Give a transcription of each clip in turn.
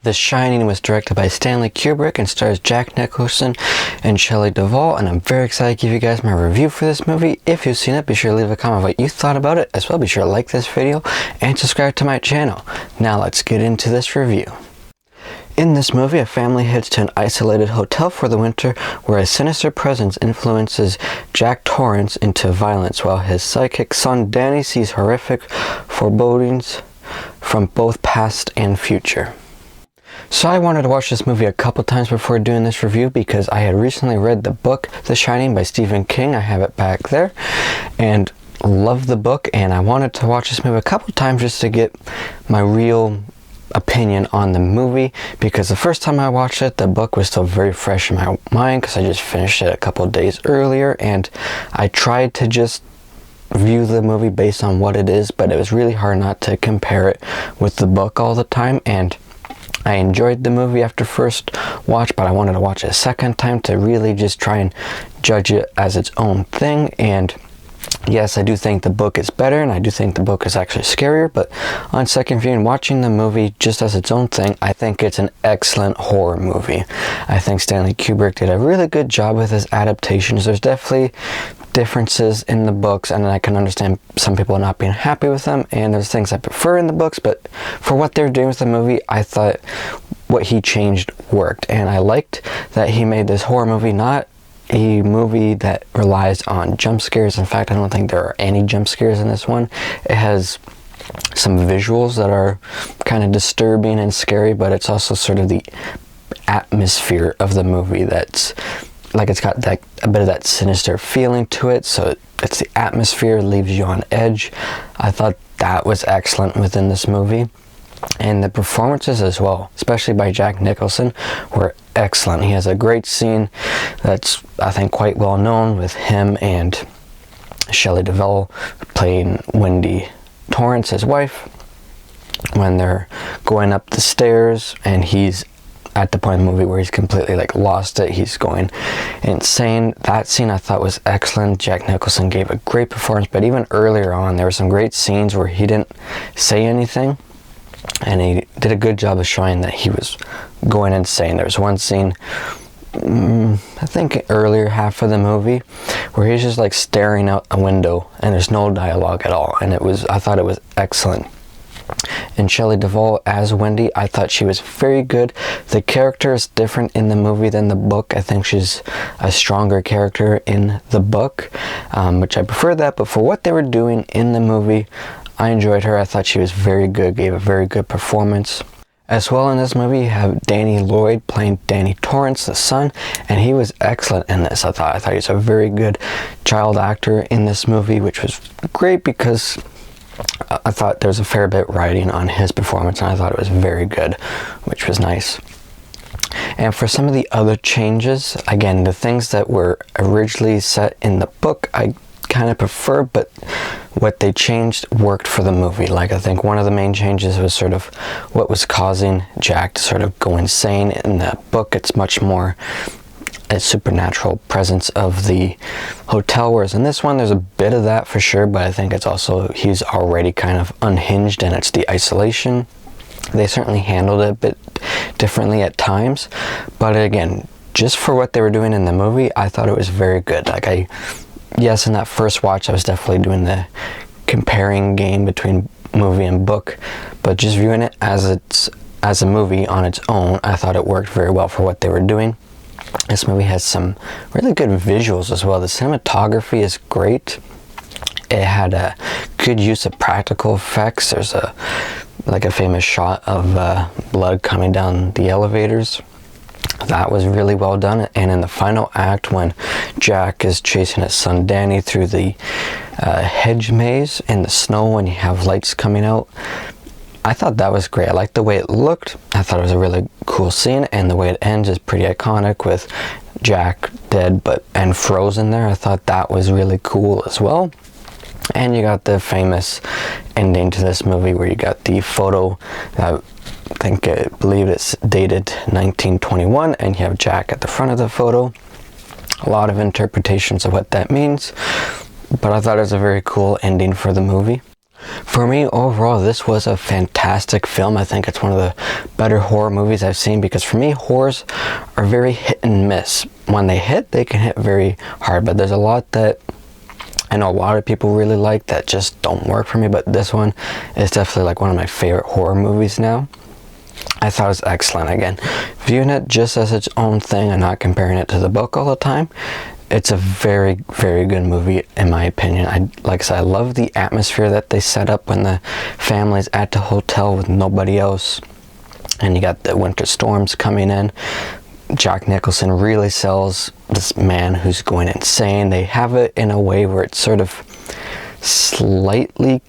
The Shining was directed by Stanley Kubrick and stars Jack Nicholson and Shelley Duvall, and I'm very excited to give you guys my review for this movie. If you've seen it, be sure to leave a comment what you thought about it, as well be sure to like this video and subscribe to my channel. Now let's get into this review. In this movie, a family heads to an isolated hotel for the winter where a sinister presence influences Jack Torrance into violence, while his psychic son Danny sees horrific forebodings from both past and future. So I wanted to watch this movie a couple times before doing this review because I had recently read the book The Shining by Stephen King. I have it back there and loved the book, and I wanted to watch this movie a couple times just to get my real opinion on the movie, because the first time I watched it, the book was still very fresh in my mind because I just finished it a couple days earlier, and I tried to just view the movie based on what it is, but it was really hard not to compare it with the book all the time. And I enjoyed the movie after first watch, but I wanted to watch it a second time to really just try and judge it as its own thing. And yes, I do think the book is better, and I do think the book is actually scarier, but on second viewing, watching the movie just as its own thing, I think it's an excellent horror movie. I think Stanley Kubrick did a really good job with his adaptations. There's definitely differences in the books, and I can understand some people not being happy with them, and there's things I prefer in the books, but for what they're doing with the movie, I thought what he changed worked, and I liked that he made this horror movie not a movie that relies on jump scares. In fact, I don't think there are any jump scares in this one. It has some visuals that are kind of disturbing and scary, but it's also sort of the atmosphere of the movie that's like, it's got that a bit of that sinister feeling to it, so it's the atmosphere, leaves you on edge. I thought that was excellent within this movie. And the performances as well, especially by Jack Nicholson, were excellent. He has a great scene that's, I think, quite well known with him and Shelley Duvall playing Wendy Torrance, his wife, when they're going up the stairs and he's at the point in the movie where he's completely lost it. He's going insane. That scene I thought was excellent. Jack Nicholson gave a great performance, but even earlier on there were some great scenes where he didn't say anything, and he did a good job of showing that he was going insane. There's one scene, I think earlier half of the movie, where he's just staring out a window and there's no dialogue at all, and I thought it was excellent. And Shelley Duvall as Wendy, I thought she was very good. The character is different in the movie than the book. I think she's a stronger character in the book, which I prefer that, but for what they were doing in the movie, I enjoyed her. I thought she was very good, gave a very good performance. As well, in this movie, you have Danny Lloyd playing Danny Torrance, the son, and he was excellent in this. I thought he was a very good child actor in this movie, which was great because I thought there was a fair bit riding on his performance, and I thought it was very good, which was nice. And for some of the other changes, again, the things that were originally set in the book, I kind of prefer, but what they changed worked for the movie. I think one of the main changes was sort of what was causing Jack to sort of go insane. In the book, it's much more a supernatural presence of the hotel, whereas in this one there's a bit of that for sure, but I think it's also he's already kind of unhinged, and it's the isolation. They certainly handled it a bit differently at times, but again, just for what they were doing in the movie, I thought it was very good. Yes, in that first watch I was definitely doing the comparing game between movie and book, but just viewing it as a movie on its own, I thought it worked very well for what they were doing. This movie has some really good visuals as well. The cinematography is great. It had a good use of practical effects. There's a famous shot of blood coming down the elevators. That was really well done. And in the final act, when Jack is chasing his son Danny through the hedge maze in the snow and you have lights coming out, I thought that was great. I liked the way it looked. I thought it was a really cool scene, and the way it ends is pretty iconic with Jack dead and frozen there. I thought that was really cool as well. And you got the famous ending to this movie where you got the photo that I believe it's dated 1921, and you have Jack at the front of the photo. A lot of interpretations of what that means, but I thought it was a very cool ending for the movie. For me, overall, this was a fantastic film. I think it's one of the better horror movies I've seen, because for me, horrors are very hit and miss. When they hit, they can hit very hard, but there's a lot that I know a lot of people really like that just don't work for me, but this one is definitely like one of my favorite horror movies now. I thought it was excellent. Again, viewing it just as its own thing and not comparing it to the book all the time, it's a very, very good movie in my opinion. Like I said, I love the atmosphere that they set up when the family's at the hotel with nobody else, and you got the winter storms coming in. Jack Nicholson really sells this man who's going insane. They have it in a way where it's sort of slightly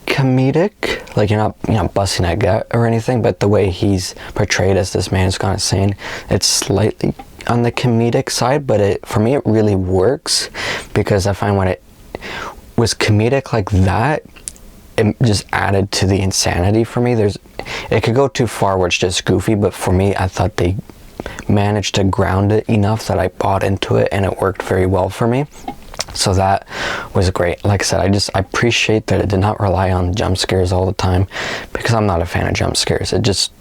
comedic, like you're not busting a gut or anything, but the way he's portrayed as this man who's gone insane, it's slightly on the comedic side, but for me it really works, because I find when it was comedic like that, it just added to the insanity for me. It could go too far where it's just goofy, but for me, I thought they managed to ground it enough that I bought into it, and it worked very well for me. So that was great. Like I said, I appreciate that it did not rely on jump scares all the time, because I'm not a fan of jump scares. It just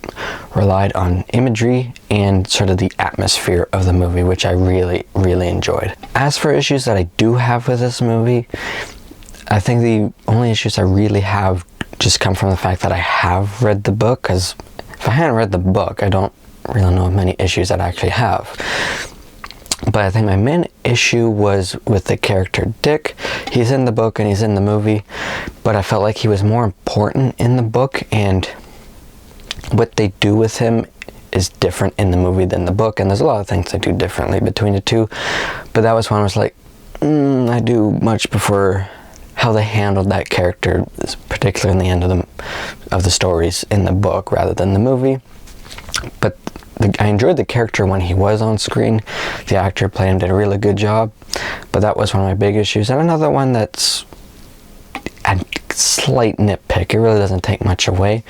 relied on imagery and sort of the atmosphere of the movie, which I really, really enjoyed. As for issues that I do have with this movie, I think the only issues I really have just come from the fact that I have read the book, because if I hadn't read the book, I don't really know of many issues that I actually have. But I think my main issue was with the character Dick. He's in the book and he's in the movie, but I felt like he was more important in the book, and what they do with him is different in the movie than the book, and there's a lot of things they do differently between the two, but that was when I was like, I do much prefer how they handled that character, particularly in the end of the stories in the book rather than the movie. But I enjoyed the character when he was on screen. The actor played him, did a really good job, but that was one of my big issues. And another one that's a slight nitpick, it really doesn't take much away.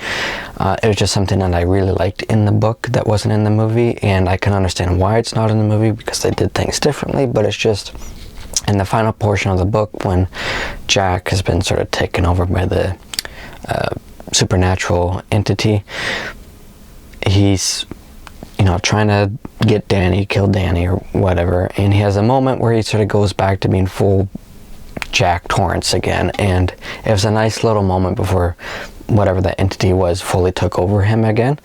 It was just something that I really liked in the book that wasn't in the movie, and I can understand why it's not in the movie, because they did things differently, but it's just in the final portion of the book when Jack has been sort of taken over by the supernatural entity. He's trying to get Danny, kill Danny or whatever, and he has a moment where he sort of goes back to being full Jack Torrance again, and it was a nice little moment before whatever that entity was fully took over him again.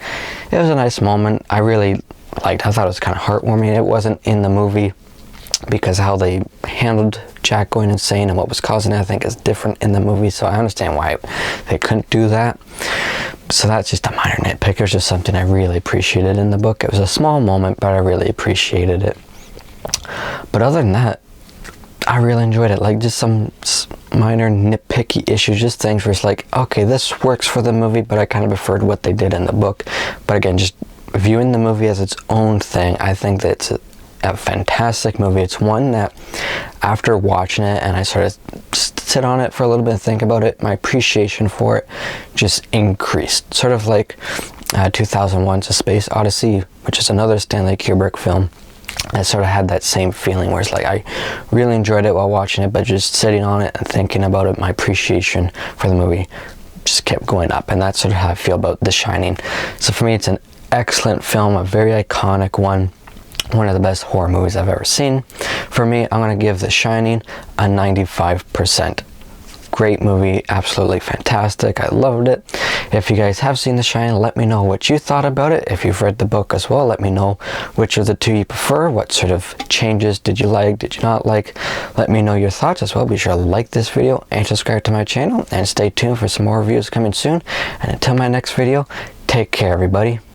It was a nice moment. I really liked. I thought it was kind of heartwarming. It wasn't in the movie because how they handled Jack going insane and what was causing it, I think, is different in the movie, so I understand why they couldn't do that. So that's just a minor nitpick. It was just something I really appreciated in the book. It was a small moment, but I really appreciated it. But other than that, I really enjoyed it. Like, just some minor nitpicky issues, just things where it's like, okay, this works for the movie, but I kind of preferred what they did in the book. But again, just viewing the movie as its own thing, I think that it's a fantastic movie. It's one that after watching it and I sort of sit on it for a little bit and think about it, my appreciation for it just increased. Sort of like 2001's A Space Odyssey, which is another Stanley Kubrick film. I sort of had that same feeling where it's like I really enjoyed it while watching it, but just sitting on it and thinking about it, my appreciation for the movie just kept going up, and that's sort of how I feel about The Shining. So for me, it's an excellent film, a very iconic one of the best horror movies I've ever seen. For me, I'm going to give The Shining a 95%. Great movie, absolutely fantastic. I loved it. If you guys have seen The Shining, let me know what you thought about it. If you've read the book as well, let me know which of the two you prefer. What sort of changes did you like, did you not like? Let me know your thoughts as well. Be sure to like this video and subscribe to my channel, and stay tuned for some more reviews coming soon. And until my next video, take care, everybody.